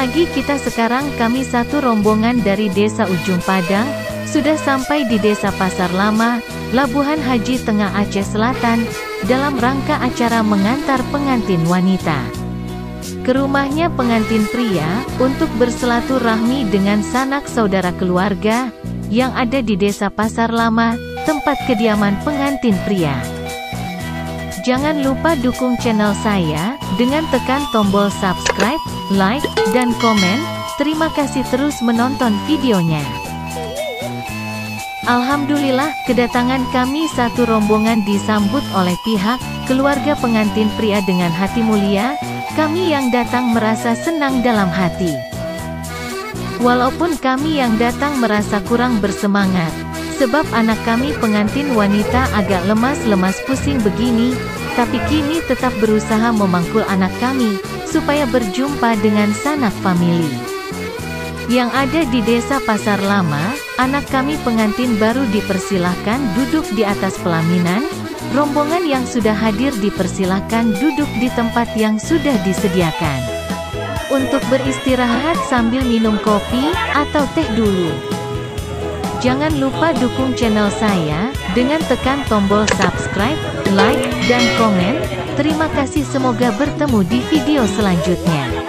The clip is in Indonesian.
lagi kita sekarang kami satu rombongan dari Desa Ujung Padang, sudah sampai di Desa Pasar Lama, Labuhan Haji Tengah Aceh Selatan, dalam rangka acara mengantar pengantin wanita ke rumahnya pengantin pria, untuk bersilaturahmi dengan sanak saudara keluarga, yang ada di Desa Pasar Lama, tempat kediaman pengantin pria. Jangan lupa dukung channel saya, dengan tekan tombol subscribe, like, dan komen. Terima kasih terus menonton videonya. Alhamdulillah, kedatangan kami satu rombongan disambut oleh pihak keluarga pengantin pria dengan hati mulia. Kami yang datang merasa senang dalam hati. Walaupun kami yang datang merasa kurang bersemangat, sebab anak kami pengantin wanita agak lemas-lemas pusing begini, tapi kini tetap berusaha memangkul anak kami, supaya berjumpa dengan sanak famili yang ada di Desa Pasar Lama. Anak kami pengantin baru dipersilahkan duduk di atas pelaminan. Rombongan yang sudah hadir dipersilahkan duduk di tempat yang sudah disediakan untuk beristirahat sambil minum kopi atau teh dulu. Jangan lupa dukung channel saya dengan tekan tombol subscribe, like, dan komen. Terima kasih, semoga bertemu di video selanjutnya.